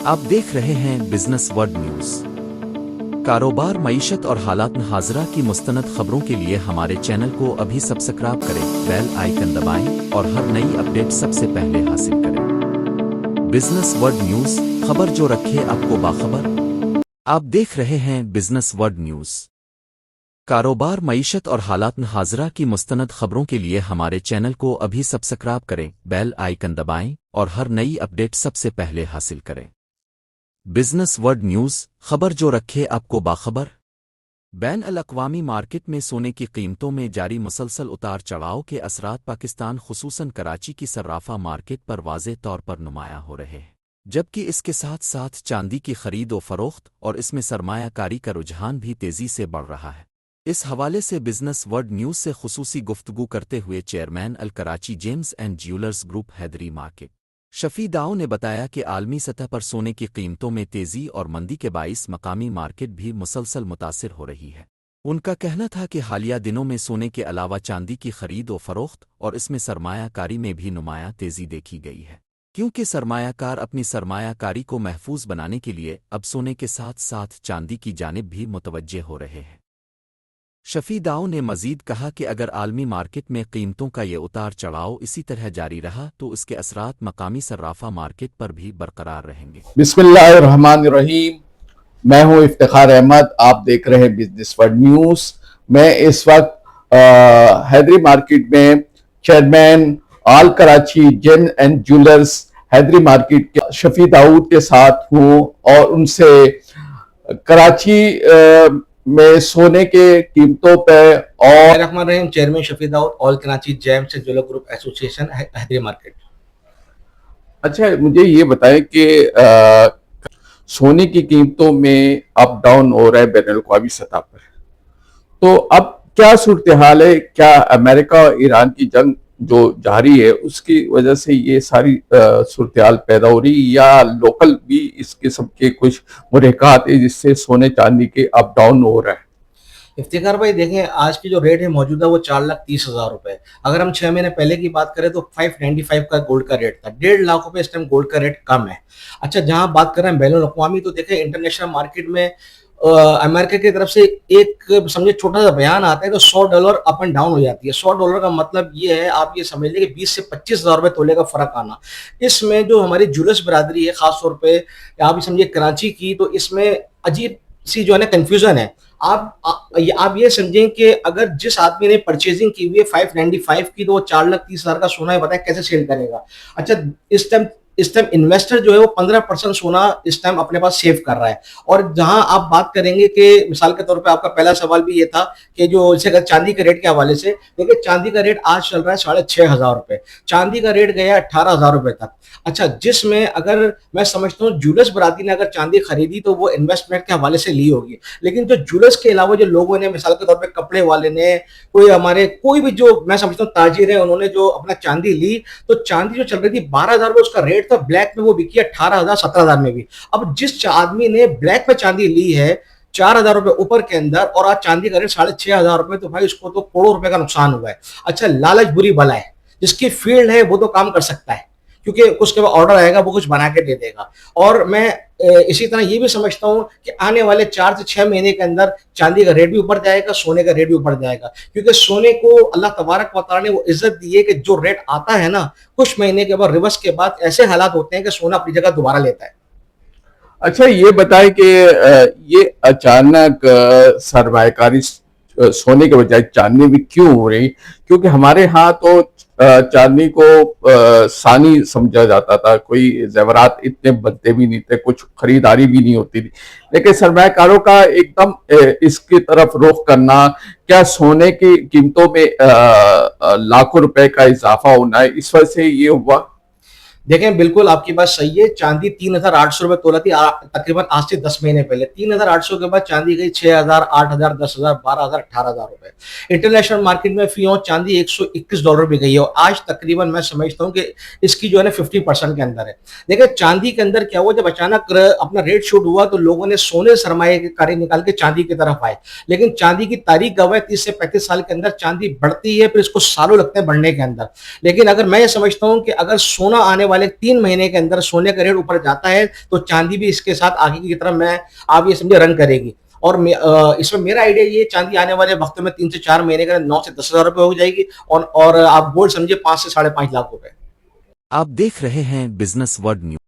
आप देख रहे हैं बिजनेस वर्ल्ड न्यूज। कारोबार, मईशत और हालात हाजरा की मुस्तनद खबरों के लिए हमारे चैनल को अभी सब्सक्राइब करें, बेल आइकन दबाएं और हर नई अपडेट सबसे पहले हासिल करें। बिजनेस वर्ल्ड न्यूज, खबर जो रखे आपको बाखबर। आप देख रहे हैं बिजनेस वर्ल्ड न्यूज। कारोबार, मईशत और हालात हाजरा की मुस्तनद खबरों के लिए हमारे चैनल को अभी सब्सक्राइब करें, बेल आइकन दबाएं और हर नई अपडेट सबसे पहले हासिल करें। बिजनेस वर्ल्ड न्यूज, खबर जो रखे आपको बाखबर। बैन अल-अक़वामी मार्केट में सोने की कीमतों में जारी मुसलसल उतार चढ़ाव के असरात पाकिस्तान खुसूसन कराची की सर्राफा मार्केट पर वाज़े तौर पर नुमायां हो रहे हैं, जबकि इसके साथ साथ चांदी की खरीद व फरोख्त और इसमें सरमायाकारी का रुझान भी तेज़ी से बढ़ रहा है। इस हवाले से बिजनेस वर्ल्ड न्यूज से खुसूसी गुफ्तगू करते हुए chairman Al Karachi gems and jewellers group Haidery market Shafi Dau ने बताया कि आलमी सतह पर सोने की कीमतों में तेज़ी और मंदी के बाइस मकामी मार्केट भी मुसलसल मुतासिर हो रही है। उनका कहना था कि हालिया दिनों में सोने के अलावा चांदी की खरीद व फरोख्त और इसमें सरमायाकारी में भी नुमायां तेज़ी देखी गई है, क्योंकि सरमायाकार अपनी सरमायाकारी को महफूज बनाने के लिए अब सोने के साथ साथ चांदी की जानिब भी मुतवज्जे हो रहे हैं। शफी दाऊ ने मजीद कहा कि अगर आलमी मार्केट में कीमतों का ये उतार चढ़ाव इसी तरह जारी रहा तो इसके असरात मकामी सर्राफा मार्केट पर भी बरकरार रहेंगे। बिस्मिल्लाहिर्रहमानिर्रहीम। मैं हूं इफ्तिखार अहमद, आप देख रहे हैं बिजनेस वर्ल्ड न्यूज। मैं इस वक्त हैदरी मार्केट में chairman all Karachi gem and jewellers Haidari market के शफी दाऊद के साथ हूं और उनसे कराची में सोने के कीमतों पर और Rehman chairman Shafi Dawood, all Karachi gems and jeweller group association, Haidari market. अच्छा, मुझे ये बताएं कि सोने की कीमतों में अप डाउन हो रहा है बैनुल अक़वामी सतह पर, तो अब क्या सूरत हाल है? क्या अमेरिका और ईरान की जंग जो जारी है उसकी वजह से ये सारी सूरत हाल पैदा हो रही, या लोकल भी इस किस्म के कुछ मुरहकात है जिससे सोने चांदी के अप डाउन हो रहा है? इफ्तिखार भाई देखें, आज की जो रेट है मौजूदा वो 4,30,000 रुपए। अगर हम 6 महीने पहले की बात करें तो 595 का गोल्ड का रेट था। 1.5 लाख रुपए इस टाइम गोल्ड का रेट कम है। अच्छा, जहां बात कर रहे हैं बैनुल अक़वामी, तो देखें इंटरनेशनल मार्केट में अमेरिका की तरफ से एक समझे छोटा सा बयान आता है तो $100 अप एंड डाउन हो जाती है। $100 का मतलब ये है, आप ये समझ लें कि 20 से 25,000 रुपए तोले का फर्क आना। इसमें जो हमारी जुलूस बरादरी है, खासतौर पे आप ये समझिए कराची की, तो इसमें अजीब सी जो है ना कंफ्यूजन है। आप ये समझें कि अगर जिस आदमी ने परचेजिंग की हुई है 595 की, तो वो 4,30,000 का सोना है, बताए कैसे सेल करेगा? अच्छा, इस टाइम इन्वेस्टर जो है वो 15% सोना इस टाइम अपने पास सेव कर रहा है। और जहां आप बात करेंगे कि मिसाल के तौर पे आपका पहला सवाल भी ये था कि जो जैसे अगर चांदी के रेट के हवाले से, देखिए चांदी का रेट आज चल रहा है 6,500 रुपए। चांदी का रेट गया 18,000 रुपए तक। अच्छा, जिसमें अगर मैं समझता हूँ ज्वेलर्स बरादरी ने अगर चांदी खरीदी तो वो इन्वेस्टमेंट के हवाले से ली होगी, लेकिन जो ज्वेलर्स के अलावा जो लोगों ने, मिसाल के तौर पे कपड़े वाले ने, कोई भी जो मैं समझता हूँ ताजिर है, उन्होंने जो अपना चांदी ली, तो चांदी जो चल रही थी 12,000 में उसका रेट था, ब्लैक में वो बिकी 18,000 17,000 में भी। अब जिस आदमी ने ब्लैक में चांदी ली है 4,000 रुपए ऊपर के अंदर, और आज चांदी का रेट 6,500 रुपए, तो भाई उसको तो करोड़ों रुपए का नुकसान हुआ है। अच्छा, लालच बुरी बला है। जिसकी फील्ड है वो तो काम कर सकता है, क्योंकि उसके बाद ऑर्डर आएगा, वो कुछ बना के दे देगा। और मैं इसी तरह ये भी समझता हूं कि आने वाले 4 से 6 महीने के अंदर चांदी का रेट भी ऊपर जाएगा, सोने का रेट भी ऊपर जाएगा, क्योंकि सोने को अल्लाह तबारक व तआला ने वो इज्जत दी है कि जो रेट आता है ना, कुछ महीने के बाद रिवर्स के बाद ऐसे हालात होते हैं कि सोना अपनी जगह दोबारा लेता है। अच्छा, ये बताएं कि ये अचानक सरमायाकारी सोने के बजाय चांदी भी क्यों हो रही? क्योंकि हमारे यहाँ तो चांदी को सानी समझा जाता था, कोई जेवरात इतने बनते भी नहीं थे, कुछ खरीदारी भी नहीं होती थी, लेकिन सरमायाकारों का एकदम इसकी तरफ रुख करना, क्या सोने की कीमतों में लाखों रुपए का इजाफा होना है, इस वजह से ये हुआ? देखें, बिल्कुल आपकी बात सही है। चांदी 3,800 रुपए तोला थी तकरीबन आज से 10 महीने पहले। 3,800 के बाद चांदी गई 6,000, 8,000, 10,000, 12,000, 18,000 रुपए। इंटरनेशनल मार्केट में फी चांदी $121 भी गई है, और आज तकरीबन मैं समझता हूँ कि इसकी जो है ना 50% के अंदर है। देखिए चांदी के अंदर क्या हुआ, जब अचानक अपना रेट शूट हुआ तो लोगों ने सोने सरमाएकारी निकाल के चांदी की तरफ आए, लेकिन चांदी की तारीख गवाह 30 से 35 साल के अंदर चांदी बढ़ती है, फिर इसको सालों लगते हैं बढ़ने के अंदर। लेकिन अगर मैं ये समझता हूँ कि अगर सोना आने वाले 3 महीने के अंदर सोने का रेट ऊपर जाता है तो चांदी भी इसके साथ आगे की तरफ मैं आप ये समझे रन करेगी। और इसमें मेरा आइडिया ये चांदी आने वाले वक्त में 3 से 4 महीने के अंदर 9 से 10 हज़ार रुपए हो जाएगी और आप गोल्ड समझे 5 से 5.5 लाख रुपए। आप देख रहे हैं बिजनेस वर्ड न्यूज।